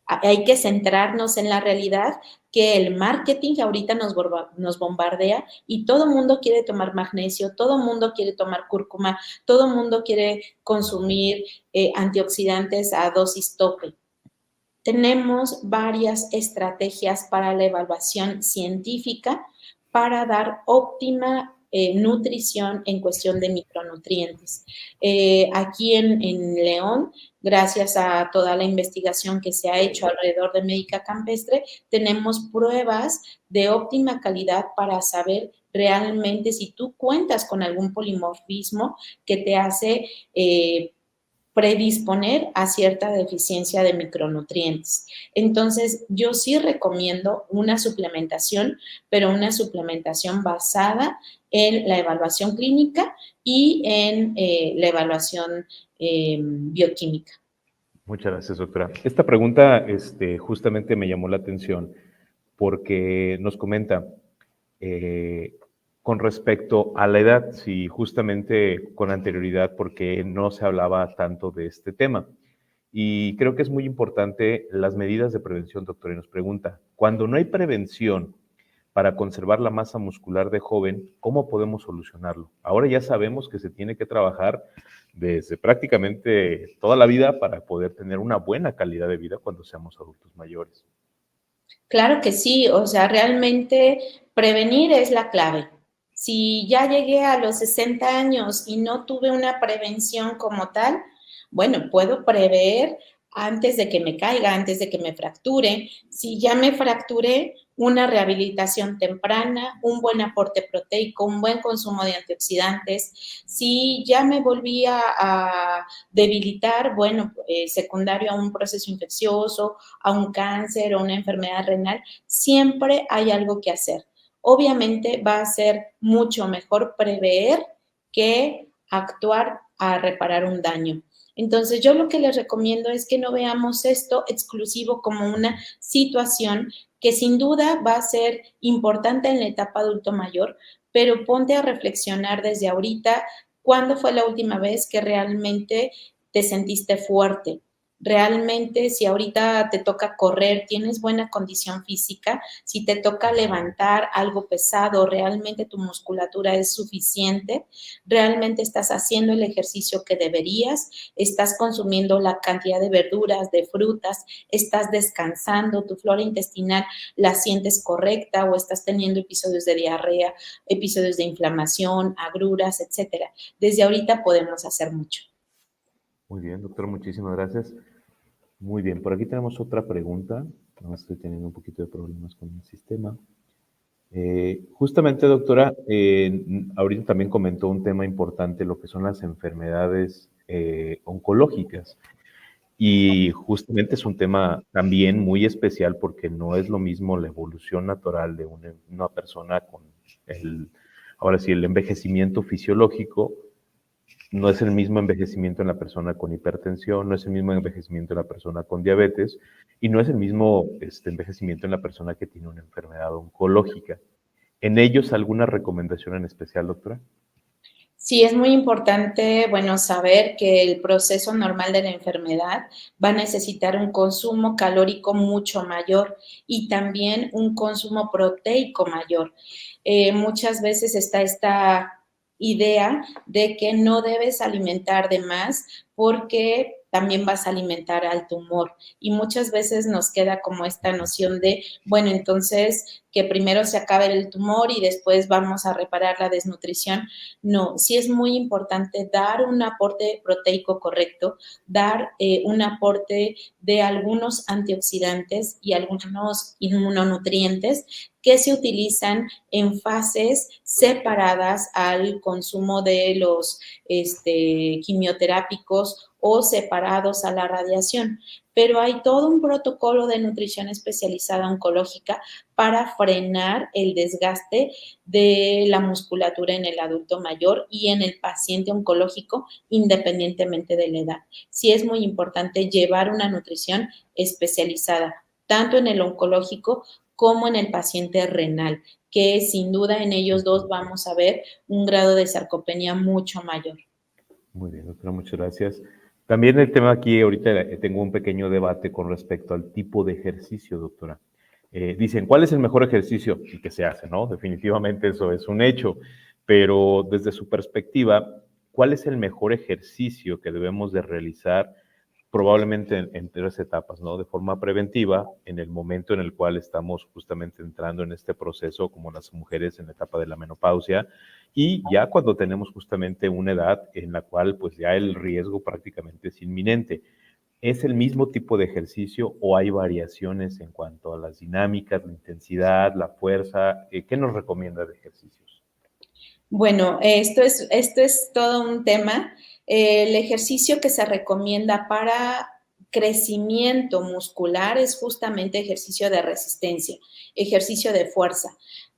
hay que centrarnos en la realidad que el marketing ahorita nos bombardea y todo el mundo quiere tomar magnesio, todo el mundo quiere tomar cúrcuma, todo el mundo quiere consumir antioxidantes a dosis tope. Tenemos varias estrategias para la evaluación científica para dar óptima nutrición en cuestión de micronutrientes. Aquí en León, gracias a toda la investigación que se ha hecho alrededor de médica campestre, tenemos pruebas de óptima calidad para saber realmente si tú cuentas con algún polimorfismo que te hace predisponer a cierta deficiencia de micronutrientes. Entonces, yo sí recomiendo una suplementación, pero una suplementación basada en la evaluación clínica y en la evaluación bioquímica. Muchas gracias, doctora. Esta pregunta justamente me llamó la atención porque nos comenta con respecto a la edad, si justamente con anterioridad, porque no se hablaba tanto de este tema. Y creo que es muy importante las medidas de prevención, doctora, y nos pregunta, cuando no hay prevención para conservar la masa muscular de joven, ¿cómo podemos solucionarlo? Ahora ya sabemos que se tiene que trabajar desde prácticamente toda la vida para poder tener una buena calidad de vida cuando seamos adultos mayores. Claro que sí, o sea, realmente prevenir es la clave. Si ya llegué a los 60 años y no tuve una prevención como tal, bueno, puedo prever antes de que me caiga, antes de que me fracture. Si ya me fracturé, una rehabilitación temprana, un buen aporte proteico, un buen consumo de antioxidantes. Si ya me volví a debilitar, bueno, secundario a un proceso infeccioso, a un cáncer o una enfermedad renal, siempre hay algo que hacer. Obviamente va a ser mucho mejor prever que actuar a reparar un daño. Entonces, yo lo que les recomiendo es que no veamos esto exclusivo como una situación que sin duda va a ser importante en la etapa adulto mayor, pero ponte a reflexionar desde ahorita cuándo fue la última vez que realmente te sentiste fuerte. Realmente, si ahorita te toca correr, tienes buena condición física, si te toca levantar algo pesado, realmente tu musculatura es suficiente, realmente estás haciendo el ejercicio que deberías, estás consumiendo la cantidad de verduras, de frutas, estás descansando, tu flora intestinal la sientes correcta o estás teniendo episodios de diarrea, episodios de inflamación, agruras, etcétera. Desde ahorita podemos hacer mucho. Muy bien, doctor, muchísimas gracias. Muy bien, por aquí tenemos otra pregunta. No estoy teniendo un poquito de problemas con el sistema. Justamente, doctora, ahorita también comentó un tema importante, lo que son las enfermedades oncológicas. Y justamente es un tema también muy especial porque no es lo mismo la evolución natural de una persona con ahora sí, el envejecimiento fisiológico. No es el mismo envejecimiento en la persona con hipertensión, no es el mismo envejecimiento en la persona con diabetes y no es el mismo envejecimiento en la persona que tiene una enfermedad oncológica. ¿En ellos alguna recomendación en especial, doctora? Sí, es muy importante, bueno, saber que el proceso normal de la enfermedad va a necesitar un consumo calórico mucho mayor y también un consumo proteico mayor. Muchas veces está esta idea de que no debes alimentar de más porque también vas a alimentar al tumor. Y muchas veces nos queda como esta noción de, bueno, entonces que primero se acabe el tumor y después vamos a reparar la desnutrición. No, sí es muy importante dar un aporte proteico correcto, dar un aporte de algunos antioxidantes y algunos inmunonutrientes que se utilizan en fases separadas al consumo de los quimioterápicos o separados a la radiación. Pero hay todo un protocolo de nutrición especializada oncológica para frenar el desgaste de la musculatura en el adulto mayor y en el paciente oncológico, independientemente de la edad. Sí es muy importante llevar una nutrición especializada, tanto en el oncológico como en el paciente renal, que sin duda en ellos dos vamos a ver un grado de sarcopenia mucho mayor. Muy bien, doctora, muchas gracias. También el tema aquí, ahorita tengo un pequeño debate con respecto al tipo de ejercicio, doctora. Dicen, ¿cuál es el mejor ejercicio? Y que se hace, ¿no? Definitivamente eso es un hecho, pero desde su perspectiva, ¿cuál es el mejor ejercicio que debemos de realizar probablemente en tres etapas, ¿no? De forma preventiva, en el momento en el cual estamos justamente entrando en este proceso, como las mujeres en la etapa de la menopausia, y ya cuando tenemos justamente una edad en la cual pues ya el riesgo prácticamente es inminente. ¿Es el mismo tipo de ejercicio o hay variaciones en cuanto a las dinámicas, la intensidad, la fuerza? ¿Qué nos recomienda de ejercicios? Bueno, esto es todo un tema. El ejercicio que se recomienda para crecimiento muscular es justamente ejercicio de resistencia, ejercicio de fuerza.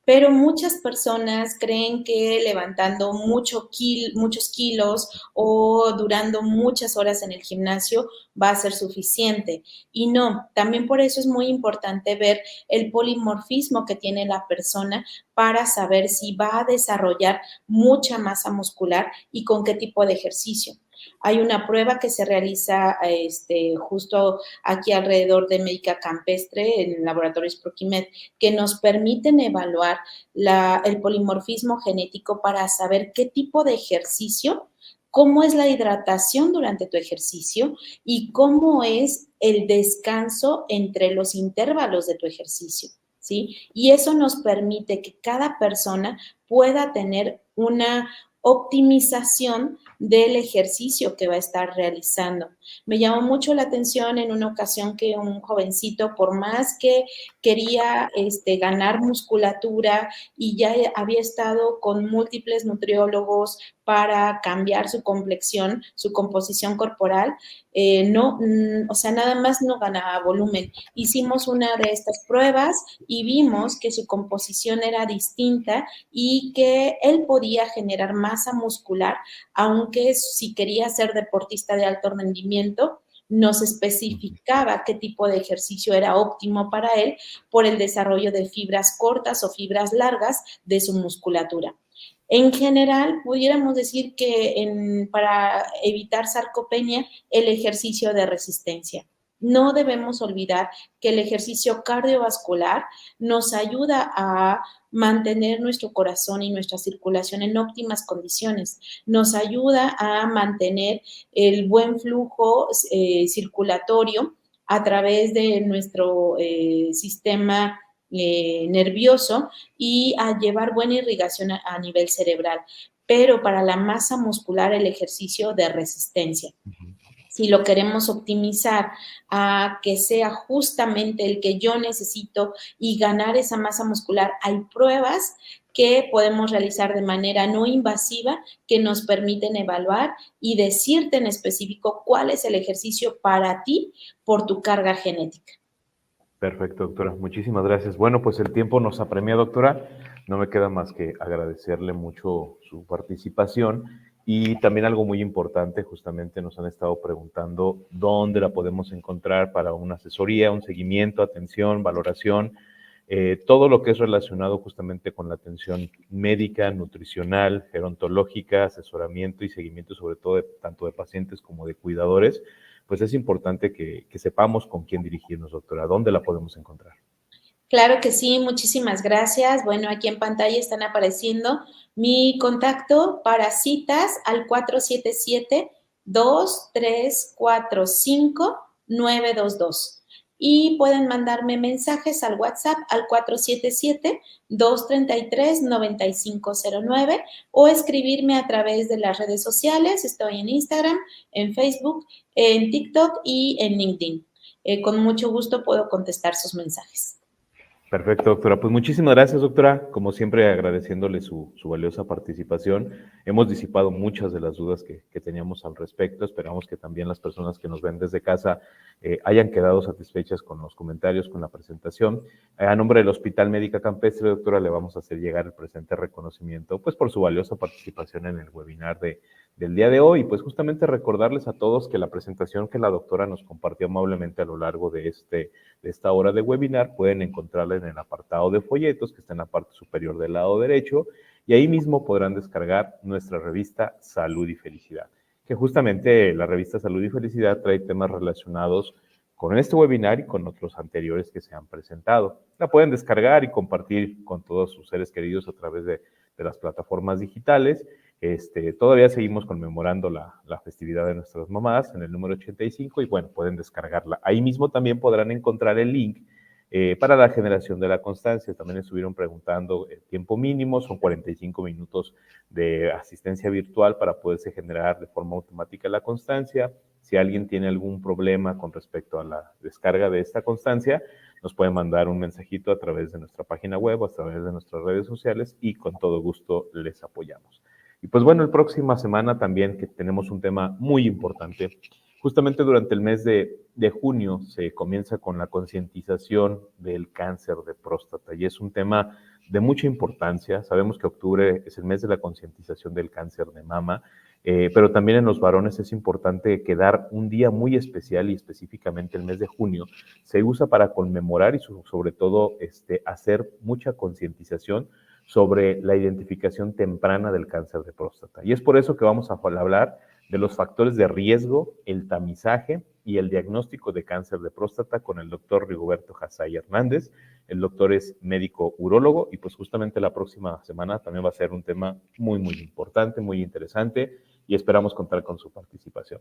Pero muchas personas creen que levantando muchos kilos o durando muchas horas en el gimnasio va a ser suficiente. Y no, también por eso es muy importante ver el polimorfismo que tiene la persona para saber si va a desarrollar mucha masa muscular y con qué tipo de ejercicio. Hay una prueba que se realiza justo aquí alrededor de Médica Campestre en laboratorios Proquimed que nos permiten evaluar el polimorfismo genético para saber qué tipo de ejercicio, cómo es la hidratación durante tu ejercicio y cómo es el descanso entre los intervalos de tu ejercicio. ¿Sí? Y eso nos permite que cada persona pueda tener una optimización del ejercicio que va a estar realizando. Me llamó mucho la atención en una ocasión que un jovencito, por más que quería ganar musculatura y ya había estado con múltiples nutriólogos para cambiar su complexión, su composición corporal, o sea, nada más no ganaba volumen. Hicimos una de estas pruebas y vimos que su composición era distinta y que él podía generar masa muscular, aunque si quería ser deportista de alto rendimiento, nos especificaba qué tipo de ejercicio era óptimo para él por el desarrollo de fibras cortas o fibras largas de su musculatura. En general, pudiéramos decir que para evitar sarcopenia, el ejercicio de resistencia. No debemos olvidar que el ejercicio cardiovascular nos ayuda a mantener nuestro corazón y nuestra circulación en óptimas condiciones. Nos ayuda a mantener el buen flujo circulatorio a través de nuestro sistema nervioso y a llevar buena irrigación a nivel cerebral. Pero para la masa muscular, el ejercicio de resistencia. Si lo queremos optimizar a que sea justamente el que yo necesito y ganar esa masa muscular, hay pruebas que podemos realizar de manera no invasiva que nos permiten evaluar y decirte en específico cuál es el ejercicio para ti por tu carga genética. Perfecto, doctora. Muchísimas gracias. Bueno, pues el tiempo nos apremia, doctora. No me queda más que agradecerle mucho su participación y también algo muy importante, justamente nos han estado preguntando dónde la podemos encontrar para una asesoría, un seguimiento, atención, valoración. todo lo que es relacionado justamente con la atención médica, nutricional, gerontológica, asesoramiento y seguimiento sobre todo tanto de pacientes como de cuidadores, pues es importante que sepamos con quién dirigirnos, doctora. ¿Dónde la podemos encontrar? Claro que sí, muchísimas gracias. Bueno, aquí en pantalla están apareciendo mi contacto para citas al 477-2345-922. Y pueden mandarme mensajes al WhatsApp al 477-233-9509 o escribirme a través de las redes sociales. Estoy en Instagram, en Facebook, en TikTok y en LinkedIn. Con mucho gusto puedo contestar sus mensajes. Perfecto, doctora. Pues muchísimas gracias, doctora. Como siempre, agradeciéndole su valiosa participación. Hemos disipado muchas de las dudas que teníamos al respecto. Esperamos que también las personas que nos ven desde casa hayan quedado satisfechas con los comentarios, con la presentación. A nombre del Hospital Médica Campestre, doctora, le vamos a hacer llegar el presente reconocimiento, pues por su valiosa participación en el webinar del día de hoy. Y pues justamente recordarles a todos que la presentación que la doctora nos compartió amablemente a lo largo de esta hora de webinar pueden encontrarla en el apartado de folletos que está en la parte superior del lado derecho y ahí mismo podrán descargar nuestra revista Salud y Felicidad, que justamente la revista Salud y Felicidad trae temas relacionados con este webinar y con otros anteriores que se han presentado. La pueden descargar y compartir con todos sus seres queridos a través de las plataformas digitales. Todavía seguimos conmemorando la festividad de nuestras mamás en el número 85 y bueno, pueden descargarla. Ahí mismo también podrán encontrar el link para la generación de la constancia. También estuvieron preguntando el tiempo mínimo, son 45 minutos de asistencia virtual para poderse generar de forma automática la constancia. Si alguien tiene algún problema con respecto a la descarga de esta constancia, nos pueden mandar un mensajito a través de nuestra página web o a través de nuestras redes sociales y con todo gusto les apoyamos. Y pues bueno, la próxima semana también que tenemos un tema muy importante. Justamente durante el mes de junio se comienza con la concientización del cáncer de próstata y es un tema de mucha importancia. Sabemos que octubre es el mes de la concientización del cáncer de mama, pero también en los varones es importante quedar un día muy especial y específicamente el mes de junio se usa para conmemorar y sobre todo hacer mucha concientización sobre la identificación temprana del cáncer de próstata. Y es por eso que vamos a hablar de los factores de riesgo, el tamizaje y el diagnóstico de cáncer de próstata con el doctor Rigoberto Hassay Hernández. El doctor es médico urólogo y pues justamente la próxima semana también va a ser un tema muy, muy importante, muy interesante y esperamos contar con su participación.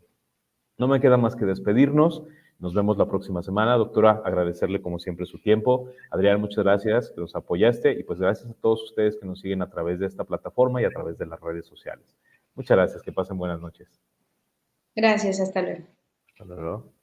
No me queda más que despedirnos. Nos vemos la próxima semana. Doctora, agradecerle como siempre su tiempo. Adrián, muchas gracias que nos apoyaste y pues gracias a todos ustedes que nos siguen a través de esta plataforma y a través de las redes sociales. Muchas gracias, que pasen buenas noches. Gracias, hasta luego. Hasta luego.